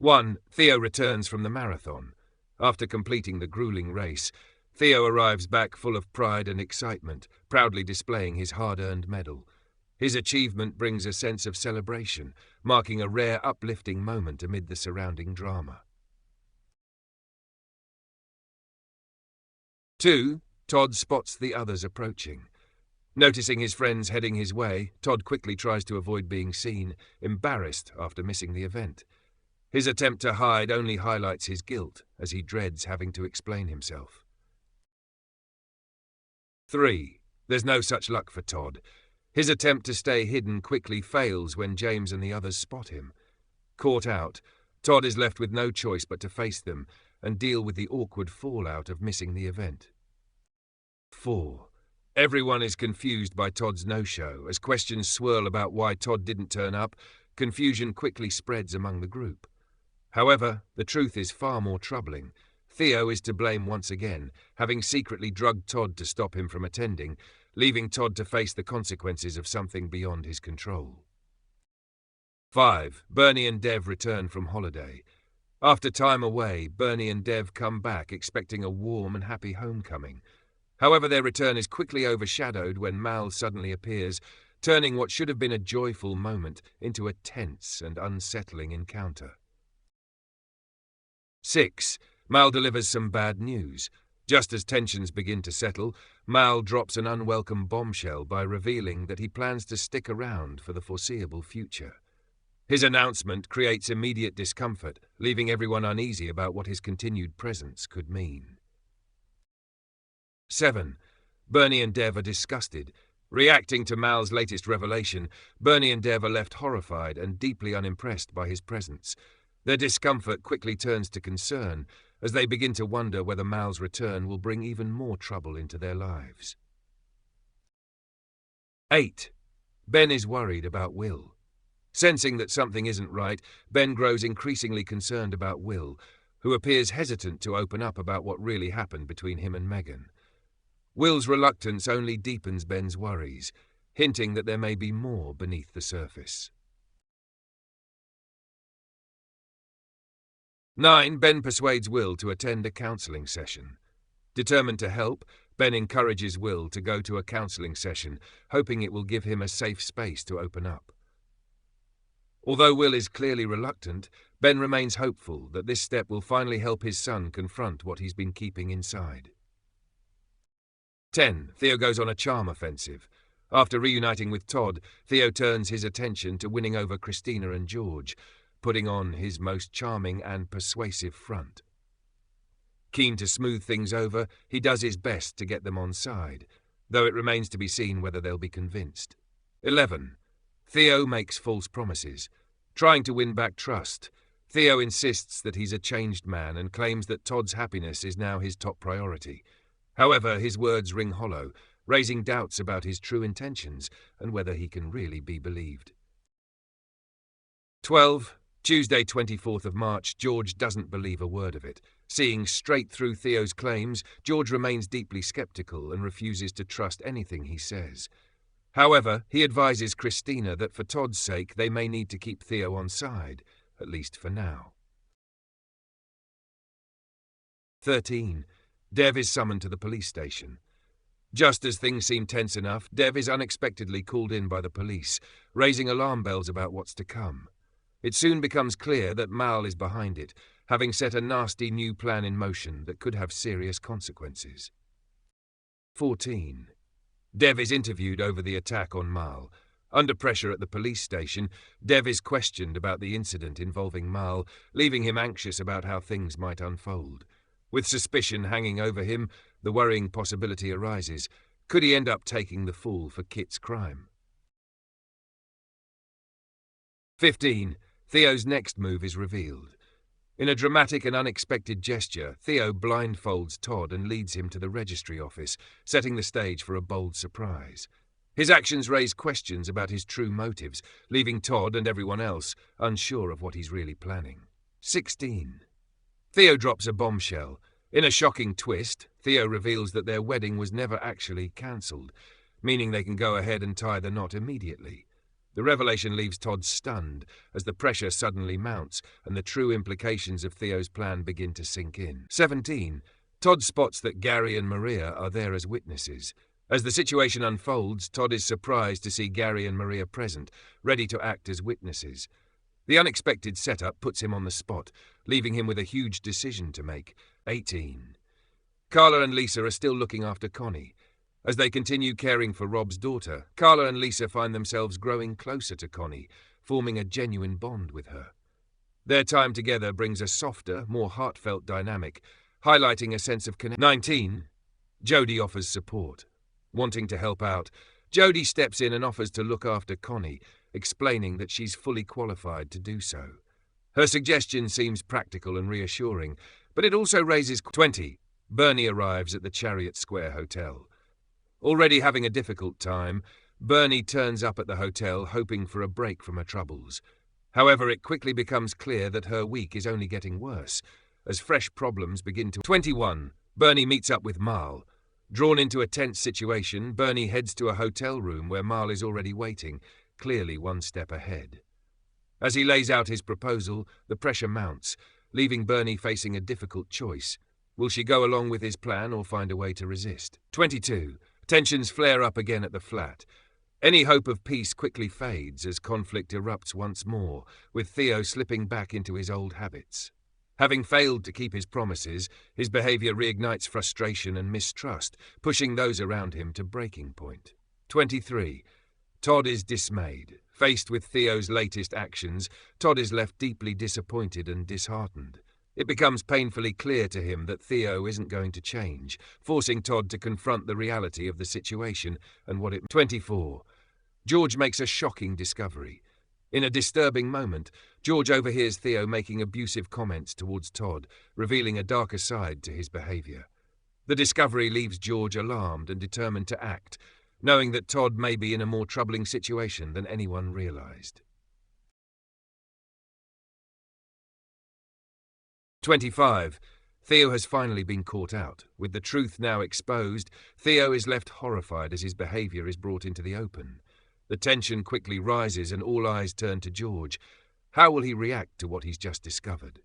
1. Theo returns from the marathon. After completing the grueling race, Theo arrives back full of pride and excitement, proudly displaying his hard-earned medal. His achievement brings a sense of celebration, marking a rare uplifting moment amid the surrounding drama. 2. Todd spots the others approaching. Noticing his friends heading his way, Todd quickly tries to avoid being seen, embarrassed after missing the event. His attempt to hide only highlights his guilt, as he dreads having to explain himself. 3. There's no such luck for Todd. His attempt to stay hidden quickly fails when James and the others spot him. Caught out, Todd is left with no choice but to face them and deal with the awkward fallout of missing the event. 4. Everyone is confused by Todd's no-show. As questions swirl about why Todd didn't turn up, confusion quickly spreads among the group. However, the truth is far more troubling. Theo is to blame once again, having secretly drugged Todd to stop him from attending, leaving Todd to face the consequences of something beyond his control. 5. Bernie and Dev return from holiday. After time away, Bernie and Dev come back expecting a warm and happy homecoming. However, their return is quickly overshadowed when Mal suddenly appears, turning what should have been a joyful moment into a tense and unsettling encounter. 6. Mal delivers some bad news. Just as tensions begin to settle, Mal drops an unwelcome bombshell by revealing that he plans to stick around for the foreseeable future. His announcement creates immediate discomfort, leaving everyone uneasy about what his continued presence could mean. 7. Bernie and Dev are disgusted. Reacting to Mal's latest revelation, Bernie and Dev are left horrified and deeply unimpressed by his presence. Their discomfort quickly turns to concern, as they begin to wonder whether Mal's return will bring even more trouble into their lives. 8. Ben is worried about Will. Sensing that something isn't right, Ben grows increasingly concerned about Will, who appears hesitant to open up about what really happened between him and Megan. Will's reluctance only deepens Ben's worries, hinting that there may be more beneath the surface. 9. Ben persuades Will to attend a counselling session. Determined to help, Ben encourages Will to go to a counselling session, hoping it will give him a safe space to open up. Although Will is clearly reluctant, Ben remains hopeful that this step will finally help his son confront what he's been keeping inside. 10. Theo goes on a charm offensive. After reuniting with Todd, Theo turns his attention to winning over Christina and George, putting on his most charming and persuasive front. Keen to smooth things over, he does his best to get them on side, though it remains to be seen whether they'll be convinced. 11. Theo makes false promises. Trying to win back trust, Theo insists that he's a changed man and claims that Todd's happiness is now his top priority. However, his words ring hollow, raising doubts about his true intentions and whether he can really be believed. 12. Tuesday, 24th of March, George doesn't believe a word of it. Seeing straight through Theo's claims, George remains deeply skeptical and refuses to trust anything he says. However, he advises Christina that for Todd's sake they may need to keep Theo on side, at least for now. 13. Dev is summoned to the police station. Just as things seem tense enough, Dev is unexpectedly called in by the police, raising alarm bells about what's to come. It soon becomes clear that Mal is behind it, having set a nasty new plan in motion that could have serious consequences. 14. Dev is interviewed over the attack on Mal. Under pressure at the police station, Dev is questioned about the incident involving Mal, leaving him anxious about how things might unfold. With suspicion hanging over him, the worrying possibility arises. Could he end up taking the fall for Kit's crime? 15. Theo's next move is revealed. In a dramatic and unexpected gesture, Theo blindfolds Todd and leads him to the registry office, setting the stage for a bold surprise. His actions raise questions about his true motives, leaving Todd and everyone else unsure of what he's really planning. 16. Theo drops a bombshell. In a shocking twist, Theo reveals that their wedding was never actually cancelled, meaning they can go ahead and tie the knot immediately. The revelation leaves Todd stunned as the pressure suddenly mounts and the true implications of Theo's plan begin to sink in. 17. Todd spots that Gary and Maria are there as witnesses. As the situation unfolds, Todd is surprised to see Gary and Maria present, ready to act as witnesses. The unexpected setup puts him on the spot, leaving him with a huge decision to make. 18. Carla and Lisa are still looking after Connie. As they continue caring for Rob's daughter, Carla and Lisa find themselves growing closer to Connie, forming a genuine bond with her. Their time together brings a softer, more heartfelt dynamic, highlighting a sense of connection. 19. Jody offers support. Wanting to help out, Jody steps in and offers to look after Connie, explaining that she's fully qualified to do so. Her suggestion seems practical and reassuring, but it also raises 20. Bernie arrives at the Chariot Square Hotel. Already having a difficult time, Bernie turns up at the hotel hoping for a break from her troubles. However, it quickly becomes clear that her week is only getting worse, as fresh problems begin to... 21. Bernie meets up with Marl. Drawn into a tense situation, Bernie heads to a hotel room where Marl is already waiting, clearly one step ahead. As he lays out his proposal, the pressure mounts, leaving Bernie facing a difficult choice. Will she go along with his plan or find a way to resist? 22. Tensions flare up again at the flat. Any hope of peace quickly fades as conflict erupts once more, with Theo slipping back into his old habits. Having failed to keep his promises, his behavior reignites frustration and mistrust, pushing those around him to breaking point. 23. Todd is dismayed. Faced with Theo's latest actions, Todd is left deeply disappointed and disheartened. It becomes painfully clear to him that Theo isn't going to change, forcing Todd to confront the reality of the situation and what it... 24. George makes a shocking discovery. In a disturbing moment, George overhears Theo making abusive comments towards Todd, revealing a darker side to his behavior. The discovery leaves George alarmed and determined to act, knowing that Todd may be in a more troubling situation than anyone realized. 25. Theo has finally been caught out. With the truth now exposed, Theo is left horrified as his behavior is brought into the open. The tension quickly rises and all eyes turn to George. How will he react to what he's just discovered?